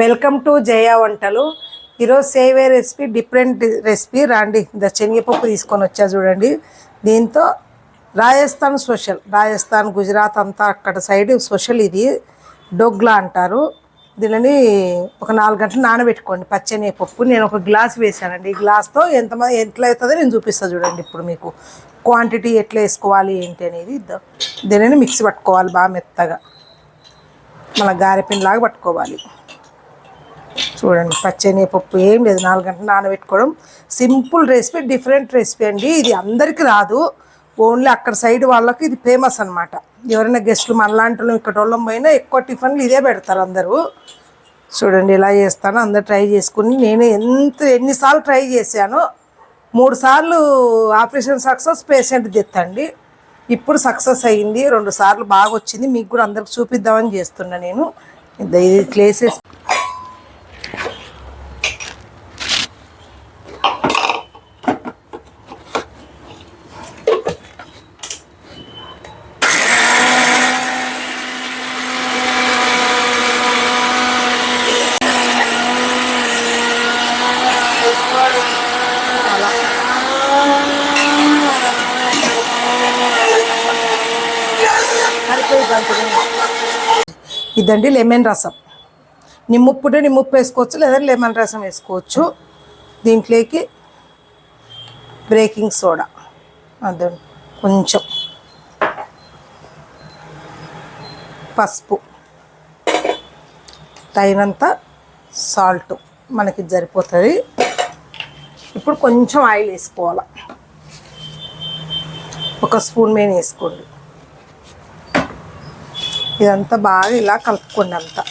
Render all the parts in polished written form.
Welcome to జయ వంటలు. ఈరోజు సేవే రెసిపీ, డిఫరెంట్ రెసిపీ. రాండి, శనగపప్పు తీసుకొని వచ్చా చూడండి. దీంతో రాజస్థాన్ స్పెషల్, రాజస్థాన్ గుజరాత్ అంతా అక్కడ సైడ్ స్పెషల్ ఇది డోగ్లా అంటారు. దీనిని ఒక 4 గంటలు నానబెట్టుకోండి పచ్చెనగపప్పు. నేను ఒక గ్లాస్ వేసానండి. ఈ గ్లాస్తో ఎట్లా అవుతుందో నేను చూపిస్తాను చూడండి. ఇప్పుడు మీకు క్వాంటిటీ ఎట్లా వేసుకోవాలి ఏంటి అనేది. దీనిని మిక్సీ పట్టుకోవాలి బాగా మెత్తగా, మన గారెపిన్లాగా పట్టుకోవాలి. చూడండి, పచ్చెనగపప్పు ఏం లేదు, 4 గంటలు నానబెట్టుకోవడం. సింపుల్ రెసిపీ, డిఫరెంట్ రెసిపీ అండి. ఇది అందరికీ రాదు, ఓన్లీ అక్కడ సైడ్ వాళ్ళకి ఇది ఫేమస్ అనమాట. ఎవరైనా గెస్టులు మనలాంటి వాళ్ళు ఇక్కడ వాళ్ళం పోయినా ఎక్కువ టిఫిన్లు ఇదే పెడతారు అందరూ. చూడండి ఎలా చేస్తానో అందరు ట్రై చేసుకుని. నేను ఎన్నిసార్లు ట్రై చేశానో, 3 సార్లు ఆపరేషన్ సక్సెస్, పేషెంట్ డెత్ అండి. ఇప్పుడు సక్సెస్ అయ్యింది, 2 సార్లు బాగా వచ్చింది. మీకు కూడా అందరికి చూపిద్దామని చేస్తున్నా నేను. ఇది క్లేసెస్ ఇదండి లెమన్ రసం. నిమ్మప్పుడే నిమ్మప్పు వేసుకోవచ్చు, లేదా లెమన్ రసం వేసుకోవచ్చు. దీంట్లోకి బేకింగ్ సోడా, అదండి కొంచెం పసుపు, తగినంత సాల్ట్ మనకి సరిపోతుంది. ఇప్పుడు కొంచెం ఆయిల్ వేసుకోవాలి, 1 స్పూన్ మీద వేసుకోండి. ఇదంతా బాగా ఇలా కలుపుకోండి. అంతా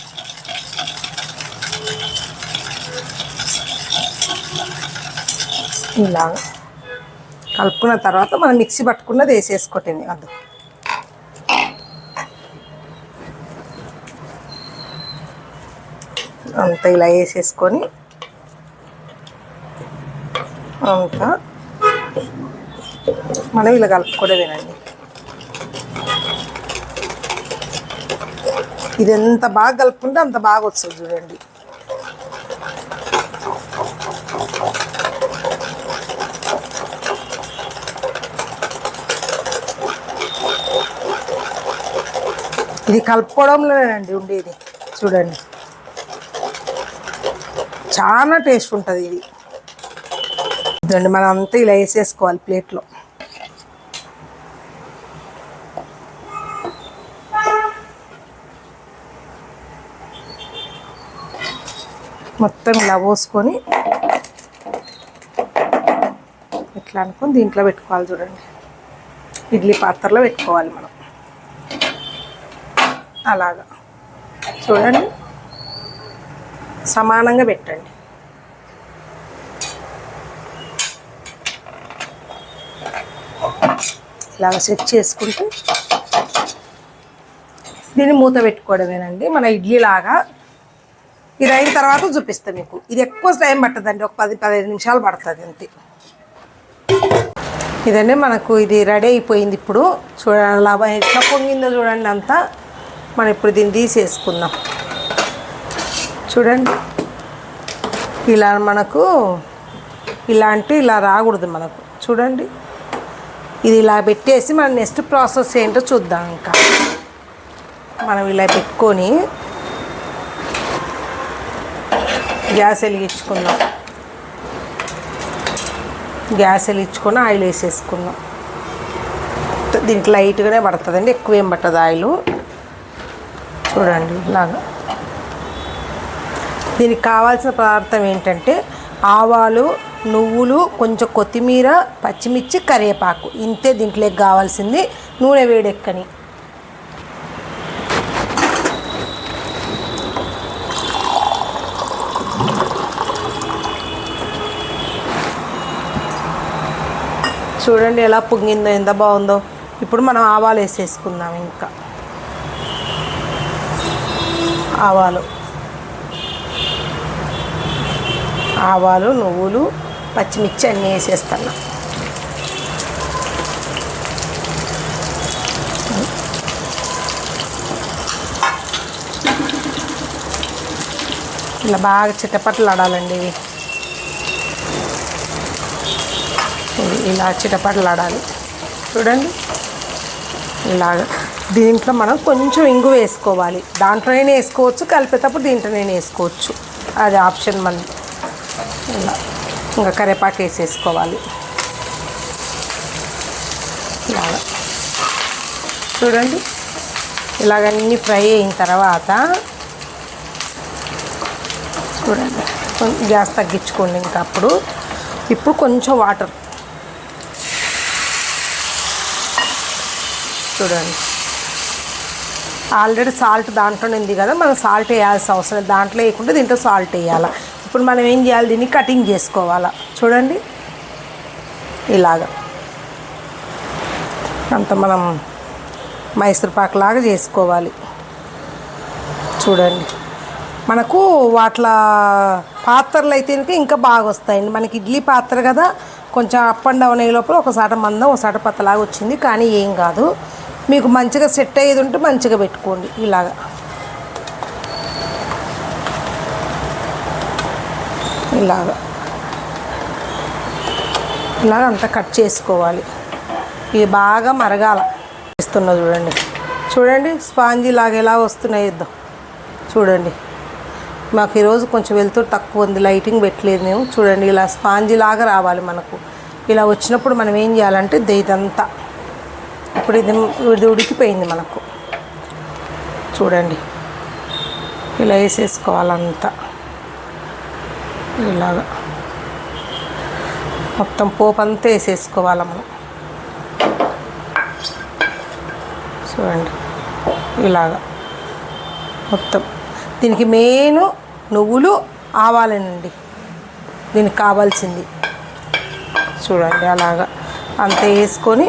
ఇలా కలుపుకున్న తర్వాత మనం మిక్సీ పట్టుకున్నది వేసేసుకోండి. అది అంతా ఇలా వేసేసుకొని అంతా మనం ఇలా కలుపుకోవడమేనండి. ఇది ఎంత బాగా కలుపుకుంటే అంత బాగా వస్తుంది చూడండి. ఇది కలుపుకోవడంలోనేనండి ఉండేది. చూడండి, చాలా టేస్ట్ ఉంటుంది ఇది. చూడండి, మనం అంతా ఇలా వేసేసుకోవాలి ప్లేట్లో. మొత్తం ఇలా పోసుకొని ఇట్లా అనుకొని దీంట్లో పెట్టుకోవాలి. చూడండి, ఇడ్లీ పాత్రలో పెట్టుకోవాలి మనం. అలాగా చూడండి, సమానంగా పెట్టండి. ఇలాగ సెట్ చేసుకుంటే దీన్ని మూత పెట్టుకోవడమేనండి మన ఇడ్లీ లాగా. ఇది అయిన తర్వాత చూపిస్తాను మీకు. ఇది ఎక్కువ టైం పట్టదండి, ఒక 10-15 నిమిషాలు పడుతుంది అంతే. ఇదండి మనకు ఇది రెడీ అయిపోయింది. ఇప్పుడు చూడండి అలా ఎట్లా పొంగిందో చూడండి అంతా. మనం ఇప్పుడు దీన్ని తీసేసుకుందాం. చూడండి, ఇలా మనకు ఇలా రాకూడదు మనకు. చూడండి, ఇది ఇలా పెట్టేసి మనం నెక్స్ట్ ప్రాసెస్ ఏంటో చూద్దాం. ఇంకా మనం ఇలా పెట్టుకొని గ్యాస్ వెలిగించుకుందాం. గ్యాస్ వెలిగించుకొని ఆయిల్ వేసేసుకుందాం. దీంట్లో లైట్గానే పడుతుందండి, ఎక్కువ ఏం పట్టదు ఆయిల్. చూడండి ఇలాగా. దీనికి కావాల్సిన పదార్థం ఏంటంటే ఆవాలు, నువ్వులు, కొంచెం కొత్తిమీర, పచ్చిమిర్చి, కరివేపాకు. ఇంతే దీంట్లోకి కావాల్సింది. నూనె వేడెక్కని. చూడండి ఎలా పొంగిందో, ఎంత బాగుందో. ఇప్పుడు మనం ఆవాలు వేసేసుకుందాం. ఇంకా ఆవాలు, నువ్వులు, పచ్చిమిర్చి అన్నీ వేసేస్తున్నా. ఇలా బాగా చిటపట్లు ఆడాలండి ఇవి. ఇలా చిటపట్లు ఆడాలి చూడండి. ఇలాగ దీంట్లో మనం కొంచెం ఇంగు వేసుకోవాలి. దాంట్లోనే వేసుకోవచ్చు, కలిపేటప్పుడు దీంట్లోనే వేసుకోవచ్చు, అది ఆప్షన్ మనది. ఇలా ఇంకా కరివేపాకు వేసేసుకోవాలి. ఇలాగ చూడండి. ఇలాగన్నీ ఫ్రై అయిన తర్వాత చూడండి, గ్యాస్ తగ్గించుకోండి. ఇంకా ఇప్పుడు కొంచెం వాటర్ చూడండి. ఆల్రెడీ సాల్ట్ దాంట్లోనే ఉంది కదా, మనం సాల్ట్ వేయాల్సిన అవసరం లేదు. దాంట్లో వేయకుండా దీంట్లో సాల్ట్ వేయాలి. ఇప్పుడు మనం ఏం చేయాలి, దీన్ని కటింగ్ చేసుకోవాలా చూడండి. ఇలాగ అంత మనం మైసూర్ పాక్ లాగా చేసుకోవాలి చూడండి. మనకు వాట్ల పాత్రలు అయితే ఇంకా బాగా వస్తాయండి. మనకి ఇడ్లీ పాత్ర కదా, కొంచెం అప్ అండ్ డౌన్ అయ్యే లోపల ఒకసాట మందం ఒకసాట పత్తలాగా వచ్చింది. కానీ ఏం కాదు, మీకు మంచిగా సెట్ అయ్యేది ఉంటే మంచిగా పెట్టుకోండి. ఇలాగ ఇలాగ అంతా కట్ చేసుకోవాలి. ఇది బాగా మరగాల ఇస్తున్నా చూడండి. స్పాంజీ లాగా ఎలా వస్తున్నాయి ఇద్దాం చూడండి. మాకు ఈరోజు కొంచెం వెళ్తురు తక్కువ ఉంది, లైటింగ్ పెట్టలేదు మేము. చూడండి, ఇలా స్పాంజీ లాగా రావాలి మనకు. ఇలా వచ్చినప్పుడు మనం ఏం చేయాలంటే ఇదంతా ఇప్పుడు ఇది ఉడికిపోయింది మనకు. చూడండి, ఇలా వేసేసుకోవాలంతా. ఇలాగా మొత్తం పోపు అంతా వేసేసుకోవాలి మనం. చూడండి, ఇలాగా మొత్తం. దీనికి మెయిన్ నువ్వులు ఆవాలేనండి దీనికి కావాల్సింది. చూడండి, అలాగా అంత వేసుకొని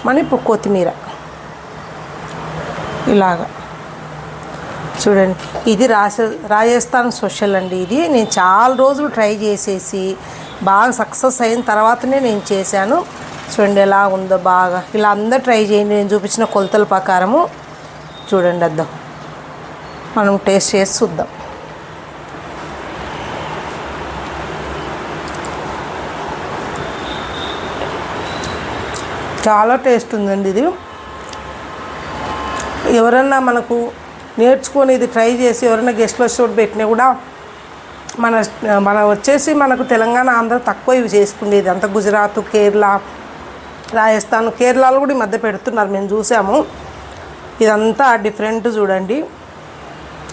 మనం ఇప్పుడు కొత్తిమీర ఇలాగా చూడండి. ఇది రాజస్థాన్ స్పెషల్ అండి. ఇది నేను చాలా రోజులు ట్రై చేసేసి బాగా సక్సెస్ అయిన తర్వాతనే నేను చేశాను. చూడండి ఎలా ఉందో బాగా. ఇలా అందరూ ట్రై చేయండి నేను చూపించిన కొలతల ప్రకారము. చూడండి, అద్దాం మనం టేస్ట్ చేసి చూద్దాం. చాలా టేస్ట్ ఉందండి ఇది. ఎవరన్నా మనకు నేర్చుకొని ఇది ట్రై చేసి ఎవరైనా గెస్ట్లు వచ్చి పెట్టినా కూడా మన వచ్చేసి మనకు తెలంగాణ ఆంధ్ర తక్కువ ఇవి చేసుకునేది. అంతా గుజరాత్, కేరళ, రాజస్థాన్, కేరళలో కూడా ఈ మధ్య పెడుతున్నారు, మేము చూసాము. ఇదంతా డిఫరెంట్ చూడండి.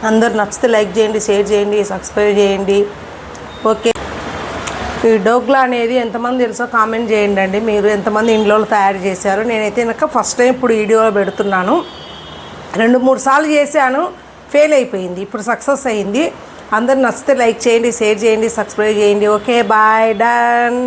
అందరు నచ్చితే లైక్ చేయండి, షేర్ చేయండి, సబ్స్క్రైబ్ చేయండి. ఓకే, ఈ డోక్లా అనేది ఎంతమంది తెలుసో కామెంట్ చేయండి అండి. మీరు ఎంతమంది ఇంట్లో తయారు చేశారు? నేనైతే ఇంకా ఫస్ట్ టైం ఇప్పుడు వీడియోలో పెడుతున్నాను. 2-3 సార్లు చేశాను, ఫెయిల్ అయిపోయింది. ఇప్పుడు సక్సెస్ అయ్యింది. అందరు నచ్చితే లైక్ చేయండి, షేర్ చేయండి, సబ్స్క్రైబ్ చేయండి. Okay, bye, done.